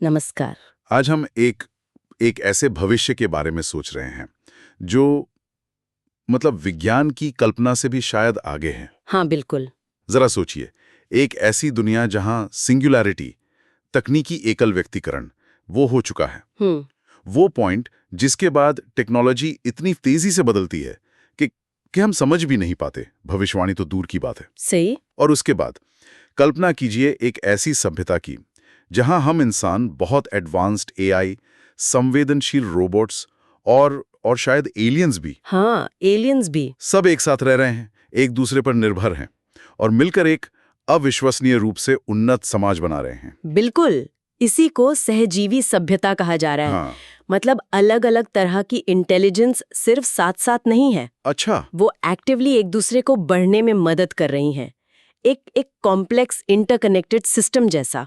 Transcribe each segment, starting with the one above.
नमस्कार। आज हम एक एक ऐसे भविष्य के बारे में सोच रहे हैं जो मतलब विज्ञान की कल्पना से भी शायद आगे है। हाँ, बिल्कुल। जरा सोचिए, एक ऐसी दुनिया जहां सिंगुलैरिटी, तकनीकी एकल व्यक्तिकरण, वो हो चुका है। हम्म। वो पॉइंट जिसके बाद टेक्नोलॉजी इतनी तेजी से बदलती है कि हम समझ भी नहीं पाते, भविष्यवाणी तो दूर की बात है। सही। और उसके बाद कल्पना कीजिए एक ऐसी सभ्यता की जहां हम इंसान बहुत एडवांस्ड एआई, संवेदनशील रोबोट्स और शायद एलियंस भी, हाँ, एलियंस भी। सब एक साथ रह रहे हैं, एक दूसरे पर निर्भर हैं और मिलकर एक अविश्वसनीय रूप से उन्नत समाज बना रहे हैं। बिल्कुल। इसी को सहजीवी सभ्यता कहा जा रहा है। हाँ। मतलब अलग अलग तरह की इंटेलिजेंस सिर्फ साथ साथ नहीं है, अच्छा। वो एक्टिवली एक दूसरे को बढ़ने में मदद कर रही हैं। एक एक कॉम्प्लेक्स इंटरकनेक्टेड सिस्टम जैसा।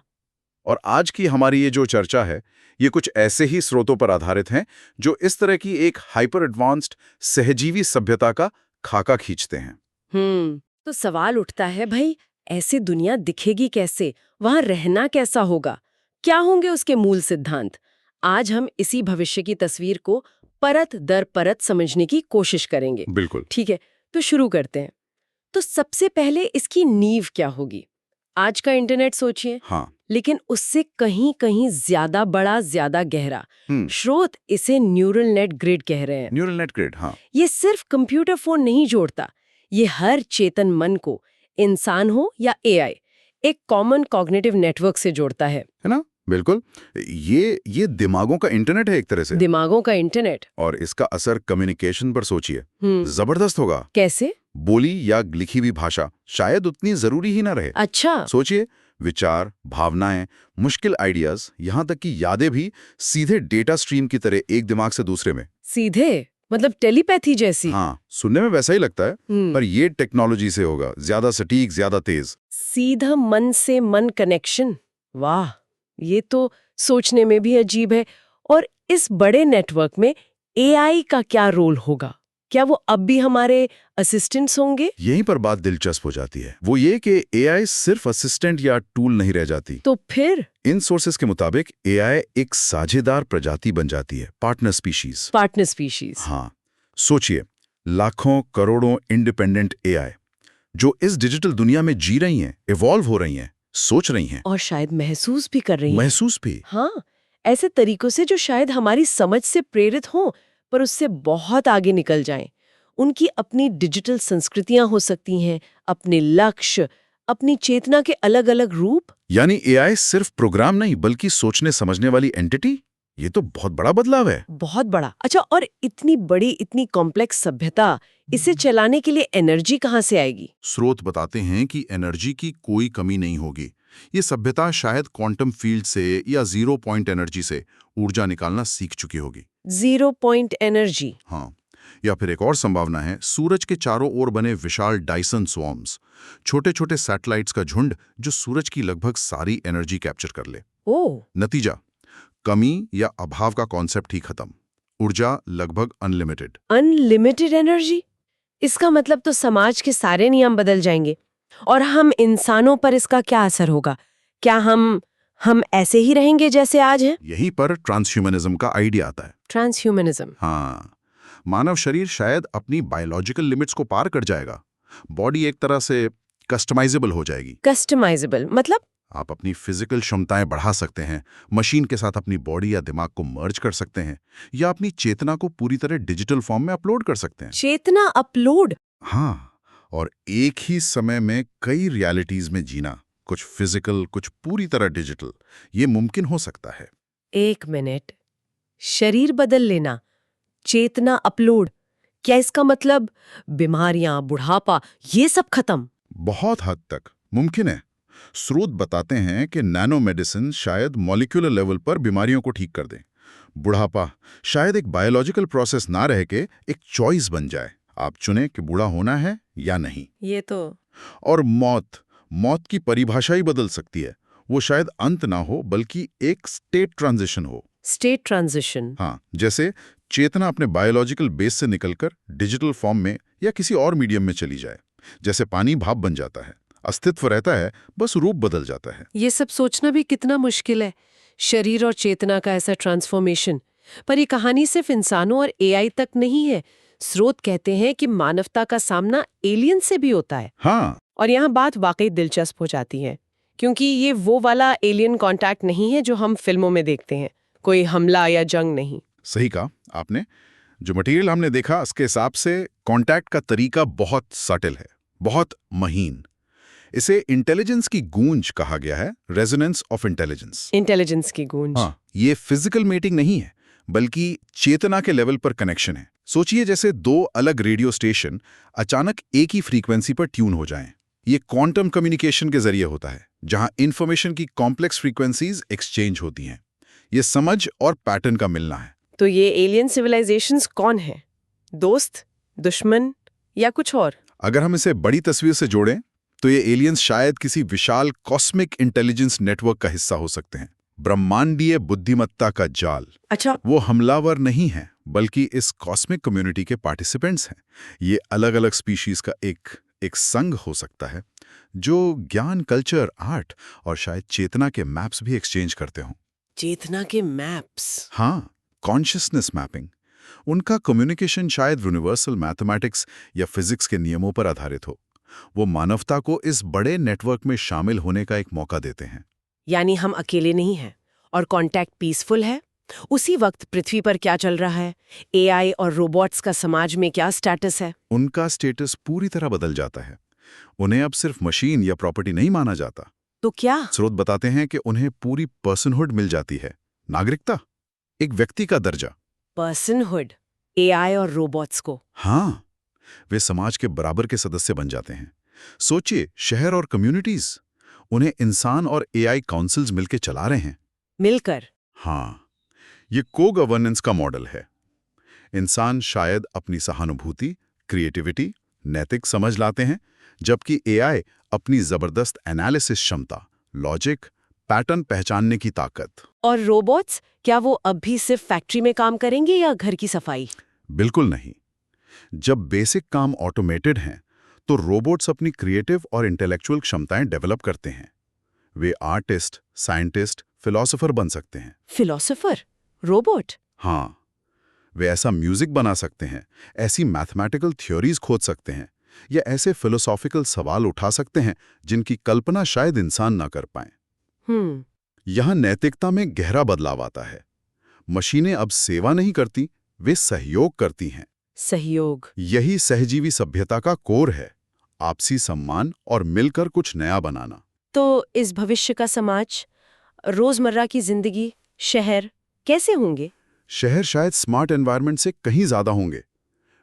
और आज की हमारी ये जो चर्चा है, ये कुछ ऐसे ही स्रोतों पर आधारित हैं जो इस तरह की एक हाइपर एडवांस्ड सहजीवी सभ्यता का खाका खींचते हैं। तो सवाल उठता है, भाई ऐसी दुनिया दिखेगी कैसे, वहां रहना कैसा होगा, क्या होंगे उसके मूल सिद्धांत। आज हम इसी भविष्य की तस्वीर को परत दर परत समझने की कोशिश करेंगे। बिल्कुल। ठीक है, तो शुरू करते हैं। तो सबसे पहले इसकी नींव क्या होगी। आज का इंटरनेट सोचिए, हाँ। लेकिन उससे कहीं कहीं ज्यादा बड़ा, ज्यादा गहरा। स्रोत इसे न्यूरल नेट ग्रिड कह रहे हैं। न्यूरल नेट ग्रिड, हाँ। ये सिर्फ कंप्यूटर फोन नहीं जोड़ता, ये हर चेतन मन को, इंसान हो या एआई, एक कॉमन कॉग्निटिव नेटवर्क से जोड़ता है ना? बिल्कुल। ये दिमागों का इंटरनेट है एक तरह से। दिमागों का इंटरनेट। और इसका असर कम्युनिकेशन पर सोचिए, हम्म। जबरदस्त होगा। कैसे? बोली या लिखी हुई भाषा शायद उतनी जरूरी ही ना रहे। अच्छा। सोचिए, विचार, भावनाएं, मुश्किल आइडियाज, यहाँ तक कि यादें भी सीधे डेटा स्ट्रीम की तरह एक दिमाग से दूसरे में। सीधे मतलब टेलीपैथी जैसी। हाँ, सुनने में वैसा ही लगता है, पर ये टेक्नोलॉजी से होगा, ज्यादा सटीक, ज्यादा तेज। सीधा मन से मन कनेक्शन। वाह, ये तो सोचने में भी अजीब है। और इस बड़े नेटवर्क में एआई का क्या रोल होगा? क्या वो अब भी हमारे असिस्टेंट्स होंगे? यहीं पर बात दिलचस्प हो जाती है। वो ये कि एआई सिर्फ असिस्टेंट या टूल नहीं रह जाती। तो फिर इन सोर्सेस के मुताबिक एआई एक साझेदार प्रजाति बन जाती है, पार्टनर स्पीशीज। Partner species. हाँ, सोचिए, लाखों करोड़ों इंडिपेंडेंट एआई जो इस डिजिटल दुनिया में जी रही हैं, इवॉल्व हो रही हैं, सोच रही हैं और शायद महसूस भी कर रही हैं। महसूस भी। हाँ, ऐसे तरीकों से जो शायद हमारी समझ से प्रेरित हों, पर उससे बहुत आगे निकल जाएं। उनकी अपनी डिजिटल संस्कृतियां हो सकती हैं, अपने लक्ष्य, अपनी चेतना के अलग अलग रूप। यानी एआई सिर्फ प्रोग्राम नहीं बल्कि सोचने समझने वाली एंटिटी। ये तो बहुत बड़ा बदलाव है। बहुत बड़ा। अच्छा, और इतनी बड़ी, इतनी कॉम्प्लेक्स सभ्यता, इसे चलाने के लिए एनर्जी कहाँ से आएगी? स्रोत बताते हैं कि एनर्जी की कोई कमी नहीं होगी। ये सभ्यता शायद क्वांटम फील्ड से या जीरो पॉइंट एनर्जी से ऊर्जा निकालना सीख चुकी होगी। Zero point energy. हाँ, या फिर एक और संभावना है, सूरज के चारों ओर बने विशाल डायसन स्वॉर्म्स, छोटे छोटे सैटेलाइट्स का झुंड जो सूरज की लगभग सारी एनर्जी कैप्चर कर ले। ओह। नतीजा, कमी या अभाव का कॉन्सेप्ट ही खत्म, ऊर्जा लगभग अनलिमिटेड। Unlimited energy. इसका मतलब तो समाज के सारे नियम बदल जाएंगे। और हम इंसानों पर इसका क्या असर होगा? क्या हम ऐसे ही रहेंगे जैसे आज हैं? यहीं पर ट्रांसह्यूमनिज्म का आइडिया आता है। ट्रांसह्यूमनिज्म। हाँ, मानव शरीर शायद अपनी बायोलॉजिकल लिमिट्स को पार कर जाएगा। बॉडी एक तरह से कस्टमाइजेबल हो जाएगी। कस्टमाइजेबल मतलब? आप अपनी फिजिकल क्षमताएं बढ़ा सकते हैं, मशीन के साथ अपनी बॉडी या दिमाग को मर्ज कर सकते हैं, या अपनी चेतना को पूरी तरह डिजिटल फॉर्म में अपलोड कर सकते हैं। चेतना अपलोड? हाँ, और एक ही समय में कई रियलिटीज में जीना, कुछ फिजिकल, कुछ पूरी तरह डिजिटल, ये मुमकिन हो सकता है। एक मिनट, शरीर बदल लेना, चेतना अपलोड, क्या इसका मतलब बीमारियां, बुढ़ापा, ये सब खत्म? बहुत हद तक मुमकिन है। स्रोत बताते हैं कि नैनो मेडिसिन शायद मॉलिक्यूलर लेवल पर बीमारियों को ठीक कर दें। बुढ़ापा शायद एक बायोलॉजिकल प्रोसेस ना रह के एक चॉइस बन जाए, आप चुने कि बूढ़ा होना है या नहीं। ये तो। और मौत की परिभाषा ही बदल सकती है। वो शायद अंत ना हो बल्कि एक स्टेट ट्रांजिशन हो। State transition. हाँ, जैसे चेतना अपने बायोलॉजिकल बेस से निकलकर डिजिटल फॉर्म में या किसी और मीडियम में चली जाए। जैसे पानी भाप बन जाता है, अस्तित्व रहता है, बस रूप बदल जाता है। ये सब सोचना भी कितना मुश्किल है। शरीर और चेतना का ऐसा ट्रांसफॉर्मेशन। पर ये कहानी सिर्फ इंसानों और एआई तक नहीं है। स्रोत कहते हैं कि मानवता का सामना एलियन से भी होता है। हाँ, और यहाँ बात वाकई दिलचस्प हो जाती है, क्योंकि ये वो वाला एलियन कांटेक्ट नहीं है जो हम फिल्मों में देखते हैं। कोई हमला या जंग नहीं। सही कहा आपने। जो मटेरियल हमने देखा उसके हिसाब से कांटेक्ट का तरीका बहुत सटल है, बहुत महीन। इसे इंटेलिजेंस की गूंज कहा गया है, रेजोनेंस ऑफ इंटेलिजेंस। इंटेलिजेंस की गूंज। हाँ, ये फिजिकल मीटिंग नहीं है, बल्कि चेतना के लेवल पर कनेक्शन है। सोचिए जैसे दो अलग रेडियो स्टेशन अचानक एक ही फ्रीक्वेंसी पर ट्यून हो जाएं। ये क्वांटम कम्युनिकेशन के जरिए होता है, जहां इंफॉर्मेशन की कॉम्प्लेक्स फ्रीक्वेंसीज एक्सचेंज होती हैं। ये समझ और पैटर्न का मिलना है। तो ये एलियन सिविलाइजेशंस कौन है? दोस्त, दुश्मन या कुछ और? अगर हम इसे बड़ी तस्वीर से जोड़ें तो ये एलियंस शायद किसी विशाल कॉस्मिक इंटेलिजेंस नेटवर्क का हिस्सा हो सकते हैं। ब्रह्मांडीय बुद्धिमत्ता का जाल। अच्छा। वो हमलावर नहीं है, बल्कि इस कॉस्मिक कम्युनिटी के पार्टिसिपेंट्स हैं। ये अलग-अलग स्पीशीज का एक संघ हो सकता है, जो ज्ञान, कल्चर, आर्ट और शायद चेतना के मैप्स भी एक्सचेंज करते हों। चेतना के मैप्स। हाँ, कॉन्शियसनेस मैपिंग। उनका कम्युनिकेशन शायद यूनिवर्सल मैथमेटिक्स या फिजिक्स के नियमों पर आधारित हो। वो मानवता को इस बड़े नेटवर्क में शामिल होने का एक मौका देते हैं। यानी हम अकेले नहीं हैं और कांटेक्ट पीसफुल है। उसी वक्त पृथ्वी पर क्या चल रहा है? एआई और रोबोट्स का समाज में क्या स्टेटस है? उनका स्टेटस पूरी तरह बदल जाता है। उन्हें अब सिर्फ मशीन या प्रॉपर्टी नहीं माना जाता। तो क्या? स्रोत बताते हैं कि उन्हें पूरी पर्सनहुड मिल जाती है, नागरिकता, एक व्यक्ति का दर्जा। पर्सनहुड एआई और रोबोट्स को? हाँ, वे समाज के बराबर के सदस्य बन जाते हैं। सोचिए, शहर और कम्युनिटीज, उन्हें इंसान और एआई काउंसिल्स मिलकर चला रहे हैं। मिलकर? हाँ, ये को गवर्नेंस का मॉडल है। इंसान शायद अपनी सहानुभूति, क्रिएटिविटी, नैतिक समझ लाते हैं, जबकि एआई अपनी जबरदस्त एनालिसिस क्षमता, लॉजिक, पैटर्न पहचानने की ताकत। और रोबोट्स, क्या वो अब भी सिर्फ फैक्ट्री में काम करेंगे या घर की सफाई? बिल्कुल नहीं। जब बेसिक काम ऑटोमेटेड हैं, तो रोबोट्स अपनी क्रिएटिव और इंटेलेक्चुअल क्षमताएं डेवलप करते हैं। वे आर्टिस्ट, साइंटिस्ट, फिलोसोफर बन सकते हैं। फिलोसोफर? रोबोट? हाँ, वे ऐसा म्यूजिक बना सकते हैं, ऐसी मैथमेटिकल थ्योरीज खोज सकते हैं, या ऐसे फिलोसॉफिकल सवाल उठा सकते हैं जिनकी कल्पना शायद इंसान ना कर पाए। यहाँ नैतिकता में गहरा बदलाव आता है। मशीनें अब सेवा नहीं करती, वे सहयोग करती हैं। सहयोग। यही सहजीवी सभ्यता का कोर है, आपसी सम्मान और मिलकर कुछ नया बनाना। तो इस भविष्य का समाज, रोजमर्रा की जिंदगी, शहर कैसे होंगे? शहर शायद स्मार्ट एनवायरनमेंट से कहीं ज्यादा होंगे।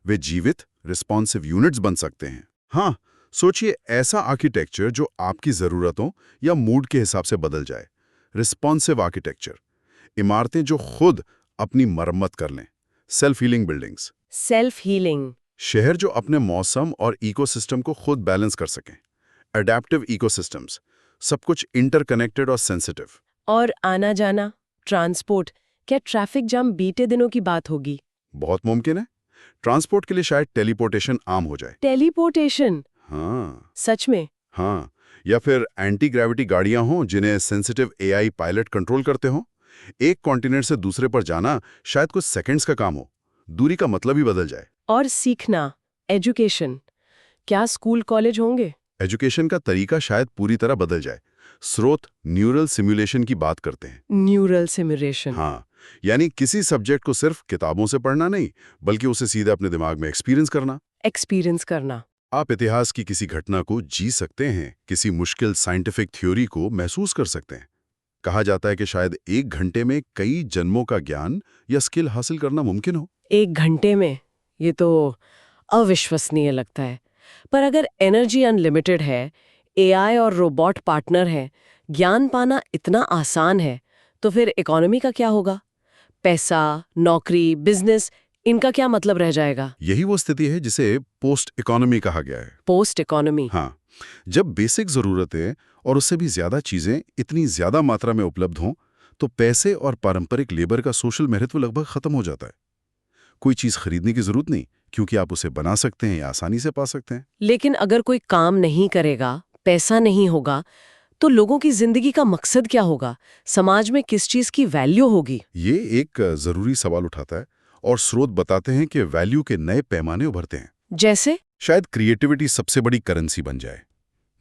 वे जीवित, रिस्पॉन्सिव यूनिट्स बन सकते हैं। हाँ, सोचिए ऐसा आर्किटेक्चर जो आपकी जरूरतों या मूड के हिसाब से बदल जाए। रिस्पॉन्सिव आर्किटेक्चर, इमारतें जो खुद अपनी मरम्मत कर लें। Self healing buildings. Self healing. शहर जो अपने मौसम और इकोसिस्टम को खुद बैलेंस कर सकें। अडेप्टिव इकोसिस्टम्स, सब कुछ इंटरकनेक्टेड और सेंसिटिव। और आना जाना, ट्रांसपोर्ट, क्या ट्रैफिक जाम बीते दिनों की बात होगी? बहुत मुमकिन है। ट्रांसपोर्ट के लिए शायद टेलीपोर्टेशन आम हो जाए। टेलीपोर्टेशन? हाँ, सच में? हाँ, या फिर एंटी ग्रेविटी गाड़ियां हों जिन्हें सेंसिटिव एआई पायलट कंट्रोल करते हों। एक कॉन्टिनेंट से दूसरे पर जाना शायद कुछ सेकंड्स का काम हो, दूरी का मतलब ही बदल जाए। और सीखना, एजुकेशन, क्या स्कूल कॉलेज होंगे? एजुकेशन का तरीका शायद पूरी तरह बदल जाए। स्रोत न्यूरल सिमुलेशन की बात करते हैं। Neural simulation? हाँ, यानी किसी सब्जेक्ट को सिर्फ किताबों से पढ़ना नहीं, बल्कि उसे सीधे अपने दिमाग में एक्सपीरियंस करना। एक्सपीरियंस करना। आप इतिहास की किसी घटना को जी सकते हैं, किसी मुश्किल साइंटिफिक थ्योरी को महसूस कर सकते हैं। कहा जाता है कि शायद 1 घंटे में कई जन्मों का ज्ञान या स्किल हासिल करना मुमकिन हो। 1 घंटे में? ये तो अविश्वसनीय लगता है। पर अगर एनर्जी अनलिमिटेड है, एआई और रोबोट पार्टनर है, ज्ञान पाना इतना आसान है, तो फिर इकोनॉमी का क्या होगा? पैसा, नौकरी, बिजनेस, इनका क्या मतलब रह जाएगा? यही वो स्थिति है जिसे पोस्ट इकोनॉमी कहा गया है। Post economy? हाँ, जब बेसिक जरूरतें और उससे भी ज्यादा चीजें इतनी ज्यादा मात्रा में उपलब्ध हों, तो पैसे और पारंपरिक लेबर का सोशल महत्व लगभग खत्म हो जाता है। कोई चीज खरीदने की जरूरत नहीं, क्योंकि आप उसे बना सकते हैं या आसानी से पा सकते हैं। लेकिन अगर कोई काम नहीं करेगा, पैसा नहीं होगा, तो लोगों की जिंदगी का मकसद क्या होगा? समाज में किस चीज की वैल्यू होगी? ये एक जरूरी सवाल उठाता है और स्रोत बताते हैं कि वैल्यू के नए पैमाने उभरते हैं। जैसे? शायद क्रिएटिविटी सबसे बड़ी करेंसी बन जाए।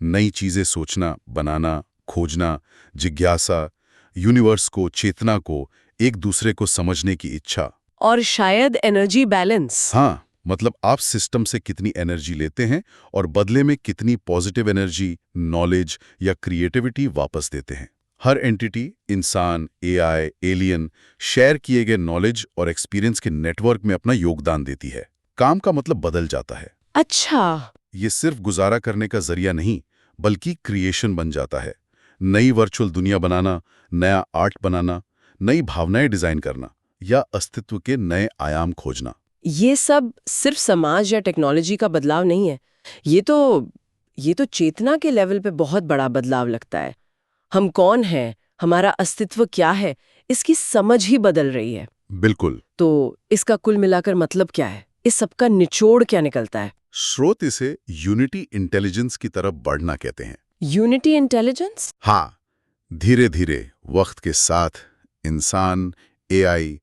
नई चीजें सोचना, बनाना, खोजना, जिज्ञासा, यूनिवर्स को, चेतना को, एक दूसरे को समझने की इच्छा। और शायद एनर्जी बैलेंस। हाँ, मतलब आप सिस्टम से कितनी एनर्जी लेते हैं और बदले में कितनी पॉजिटिव एनर्जी, नॉलेज या क्रिएटिविटी वापस देते हैं। हर एंटिटी, इंसान, एआई, एलियन, शेयर किए गए नॉलेज और एक्सपीरियंस के नेटवर्क में अपना योगदान देती है। काम का मतलब बदल जाता है। अच्छा। ये सिर्फ गुजारा करने का जरिया नहीं, बल्कि क्रिएशन बन जाता है। नई वर्चुअल दुनिया बनाना, नया आर्ट बनाना, नई भावनाएं डिजाइन करना या अस्तित्व के नए आयाम खोजना। ये सब सिर्फ समाज या टेक्नोलॉजी का बदलाव नहीं है। ये तो चेतना के लेवल पे बहुत बड़ा बदलाव लगता है। हम कौन हैं, हमारा अस्तित्व क्या है, इसकी समझ ही बदल रही है। बिल्कुल। तो इसका कुल मिलाकर मतलब क्या है? इस सब का निचोड़ क्या निकलता है? स्रोत इसे यूनिटी इंटेलिजेंस की तरफ बढ़ना कहते हैं। Unity intelligence? हाँ, धीरे धीरे वक्त के साथ इंसान, एआई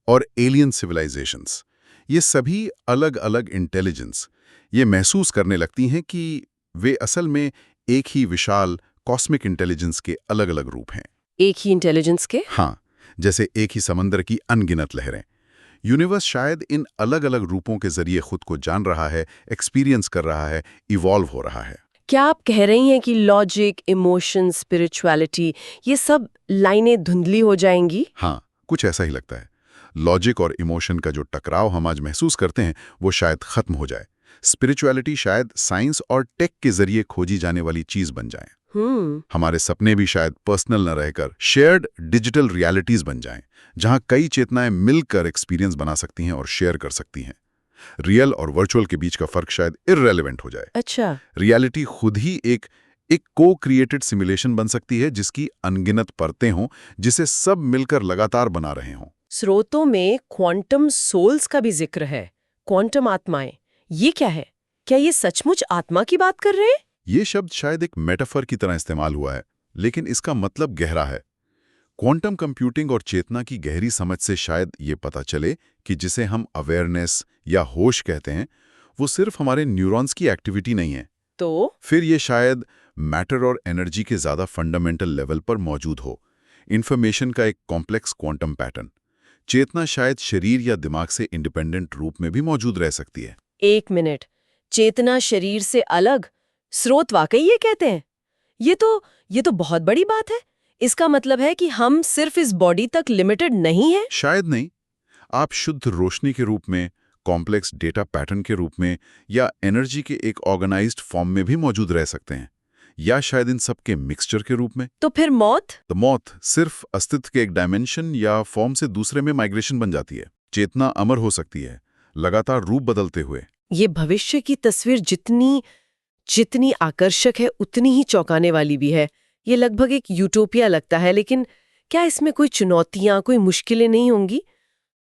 और एलियन सिविलाइजेशंस, ये सभी अलग अलग इंटेलिजेंस ये महसूस करने लगती हैं कि वे असल में एक ही विशाल कॉस्मिक इंटेलिजेंस के अलग अलग रूप हैं। एक ही इंटेलिजेंस के? हाँ, जैसे एक ही समंदर की अनगिनत लहरें। यूनिवर्स शायद इन अलग अलग रूपों के जरिए खुद को जान रहा है, एक्सपीरियंस कर रहा है, इवॉल्व हो रहा है। क्या आप कह रही हैं कि लॉजिक, इमोशन, स्पिरिचुअलिटी, ये सब लाइनें धुंधली हो जाएंगी? हाँ, कुछ ऐसा ही लगता है। लॉजिक और इमोशन का जो टकराव हम आज महसूस करते हैं, वो शायद खत्म हो जाए। स्पिरिचुअलिटी शायद साइंस और टेक के जरिए खोजी जाने वाली चीज बन जाए। हमारे सपने भी शायद पर्सनल न रहकर शेयर्ड डिजिटल रियलिटीज बन जाएं, जहां कई चेतनाएं मिलकर एक्सपीरियंस बना सकती हैं और शेयर कर सकती हैं। रियल और वर्चुअल के बीच का फर्क शायद इररेलेवेंट हो जाए। अच्छा। रियलिटी खुद ही एक को क्रिएटेड सिमुलेशन बन सकती है, जिसकी अनगिनत परतें हों, जिसे सब मिलकर लगातार बना रहे हों। स्रोतों में क्वांटम सोल्स का भी जिक्र है। क्वांटम आत्माएं, ये क्या है? क्या ये सचमुच आत्मा की बात कर रहे हैं? ये शब्द शायद एक मेटाफर की तरह इस्तेमाल हुआ है, लेकिन इसका मतलब गहरा है। क्वांटम कंप्यूटिंग और चेतना की गहरी समझ से शायद ये पता चले कि जिसे हम अवेयरनेस या होश कहते हैं, वो सिर्फ हमारे न्यूरॉन्स की एक्टिविटी नहीं है। तो फिर ये शायद मैटर और एनर्जी के ज़्यादा फंडामेंटल लेवल पर मौजूद हो, इन्फॉर्मेशन का एक कॉम्प्लेक्स क्वांटम पैटर्न। चेतना शायद शरीर या दिमाग से इंडिपेंडेंट रूप में भी मौजूद रह सकती है। एक मिनट, चेतना शरीर से अलग? स्रोत वाकई ये कहते हैं? ये तो बहुत बड़ी बात है। इसका मतलब है कि हम सिर्फ इस बॉडी तक लिमिटेड नहीं है? शायद नहीं। आप शुद्ध रोशनी के रूप में, कॉम्प्लेक्स डेटा पैटर्न के रूप में या एनर्जी के एक ऑर्गेनाइज्ड फॉर्म में भी मौजूद रह सकते हैं, या शायद इन सब के मिक्सचर के रूप में। तो फिर मौत? तो मौत सिर्फ अस्तित्व के एक डायमेंशन या फॉर्म से दूसरे में माइग्रेशन बन जाती है। चेतना अमर हो सकती है, लगातार रूप बदलते हुए। ये भविष्य की तस्वीर जितनी आकर्षक है, उतनी ही चौंकाने वाली भी है। ये लगभग एक यूटोपिया लगता है, लेकिन क्या इसमें कोई चुनौतियां, कोई मुश्किलें नहीं होंगी?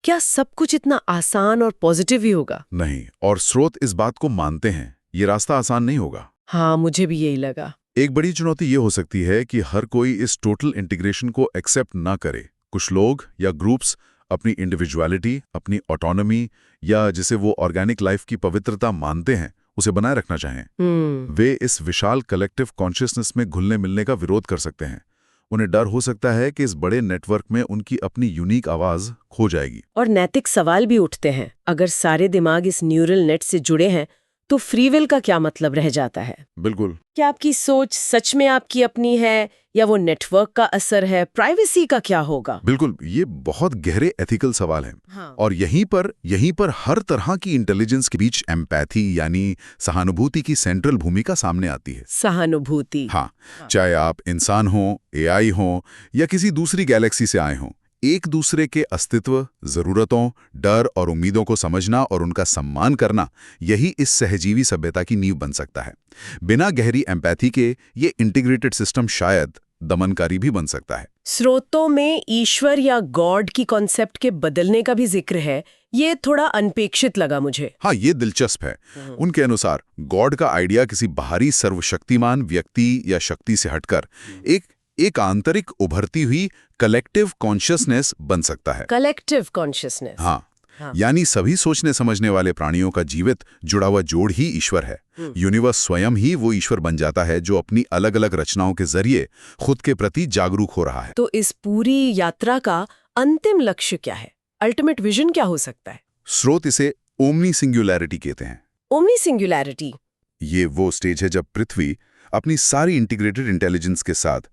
क्या सब कुछ इतना आसान और पॉजिटिव ही होगा? नहीं, और स्रोत इस बात को मानते हैं, ये रास्ता आसान नहीं होगा। हाँ, मुझे भी यही लगा। एक बड़ी चुनौती ये हो सकती है कि हर कोई इस टोटल इंटीग्रेशन को एक्सेप्ट ना करे। कुछ लोग या ग्रुप्स अपनी इंडिविजुअलिटी, अपनी ऑटोनॉमी या जिसे वो ऑर्गेनिक लाइफ की पवित्रता मानते हैं, उसे बनाए रखना चाहें। वे इस विशाल कलेक्टिव कॉन्शियसनेस में घुलने मिलने का विरोध कर सकते हैं। उन्हें डर हो सकता है कि इस बड़े नेटवर्क में उनकी अपनी यूनिक आवाज खो जाएगी। और नैतिक सवाल भी उठते हैं। अगर सारे दिमाग इस न्यूरल नेट से जुड़े हैं, तो फ्री विल का क्या मतलब रह जाता है? बिल्कुल। क्या आपकी सोच सच में आपकी अपनी है या वो नेटवर्क का असर है? प्राइवेसी का क्या होगा? बिल्कुल, ये बहुत गहरे एथिकल सवाल हैं। हाँ। और यहीं पर हर तरह की इंटेलिजेंस के बीच एम्पैथी यानी सहानुभूति की सेंट्रल भूमिका सामने आती है। सहानुभूति। हाँ, चाहे आप इंसान हो, एआई हो या किसी दूसरी गैलेक्सी से आए हों, एक दूसरे के अस्तित्व, जरूरतों, डर और उम्मीदों को समझना और उनका सम्मान करना, यही इस सहजीवी सभ्यता की नींव बन सकता है। बिना गहरी एम्पैथी के ये इंटीग्रेटेड सिस्टम शायद दमनकारी भी बन सकता है। स्रोतों में ईश्वर या गॉड की कॉन्सेप्ट के बदलने का भी जिक्र है। ये थोड़ा अनपेक्षित लगा मुझे। हाँ, ये दिलचस्प है। उनके अनुसार गॉड का आइडिया किसी बाहरी सर्वशक्तिमान व्यक्ति या शक्ति से हटकर एक आंतरिक उभरती हुई कलेक्टिव कॉन्शियसनेस बन सकता है। Collective consciousness. हाँ, यानी सभी सोचने समझने वाले प्राणियों का जीवित जुड़ा हुआ जोड़ ही ईश्वर है। यूनिवर्स स्वयं ही वो ईश्वर बन जाता है जो अपनी अलग अलग रचनाओं के जरिए खुद के प्रति जागरूक हो रहा है। तो इस पूरी यात्रा का अंतिम लक्ष्य क्या है? अल्टीमेट विजन क्या हो सकता है? स्रोत इसे ओमनी सिंगुलैरिटी कहते हैं। Omni singularity? ये वो स्टेज है जब पृथ्वी अपनी सारी इंटीग्रेटेड इंटेलिजेंस के साथ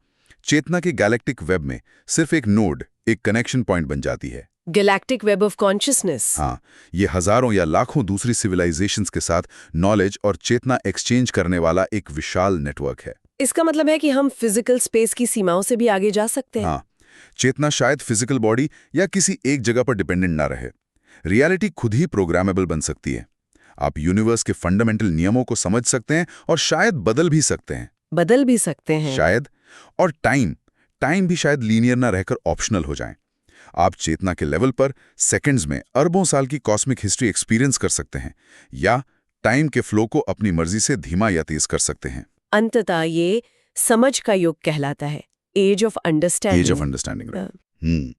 चेतना के गैलेक्टिक वेब में सिर्फ एक नोड, एक कनेक्शन पॉइंट बन जाती है। Galactic web of consciousness. हाँ, ये हजारों या लाखों दूसरी सिविलाइजेशंस के साथ नॉलेज और चेतना एक्सचेंज करने वाला एक विशाल नेटवर्क है। इसका मतलब है कि हम फिजिकल स्पेस की सीमाओं से भी आगे जा सकते हैं। हाँ, चेतना शायद फिजिकल बॉडी या किसी एक जगह पर डिपेंडेंट ना रहे। रियलिटी खुद ही प्रोग्रामेबल बन सकती है। आप यूनिवर्स के फंडामेंटल नियमों को समझ सकते हैं और शायद बदल भी सकते हैं। बदल भी सकते हैं शायद। और टाइम भी शायद लीनियर ना रहकर ऑप्शनल हो जाए। आप चेतना के लेवल पर सेकंड्स में अरबों साल की कॉस्मिक हिस्ट्री एक्सपीरियंस कर सकते हैं या टाइम के फ्लो को अपनी मर्जी से धीमा या तेज कर सकते हैं। अंततः ये समझ का युग कहलाता है। Age of understanding. Age of understanding.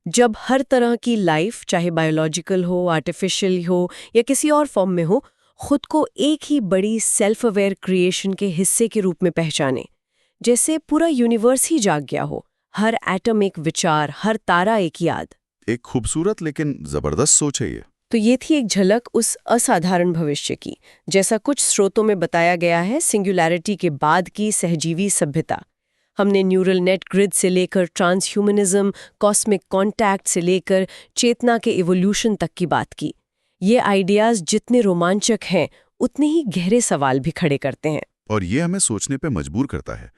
जब हर तरह की लाइफ, चाहे बायोलॉजिकल हो, आर्टिफिशियल हो या किसी और फॉर्म में हो, खुद को एक ही बड़ी सेल्फ अवेयर क्रिएशन के हिस्से के रूप में पहचाने, जैसे पूरा यूनिवर्स ही जाग गया हो। हर एटम एक विचार, हर तारा एक याद। एक खूबसूरत लेकिन जबरदस्त सोच है ये। तो ये थी एक झलक उस असाधारण भविष्य की, जैसा कुछ स्रोतों में बताया गया है, सिंगुलैरिटी के बाद की सहजीवी सभ्यता। हमने न्यूरल नेट ग्रिड से लेकर ट्रांसह्यूमनिज्म, कॉस्मिक कॉन्टैक्ट से लेकर चेतना के इवोल्यूशन तक की बात की। ये आइडियाज जितने रोमांचक हैं, उतने ही गहरे सवाल भी खड़े करते हैं। और ये हमें सोचने पे मजबूर करता है,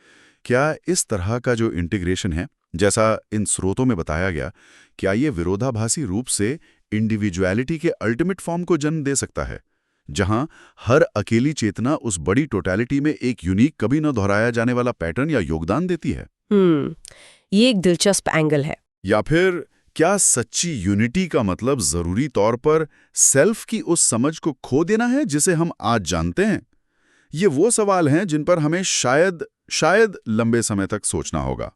क्या इस तरह का जो इंटीग्रेशन है, जैसा इन स्रोतों में बताया गया, क्या ये विरोधाभासी रूप से इंडिविजुअलिटी के अल्टीमेट फॉर्म को जन्म दे सकता है, जहां हर अकेली चेतना उस बड़ी टोटलिटी में एक यूनिक, कभी न दोहराया जाने वाला पैटर्न या योगदान देती है? ये एक दिलचस्प एंगल है। या फिर क्या सच्ची यूनिटी का मतलब जरूरी तौर पर सेल्फ की उस समझ को खो देना है जिसे हम आज जानते हैं? ये वो सवाल हैं जिन पर हमें शायद लंबे समय तक सोचना होगा।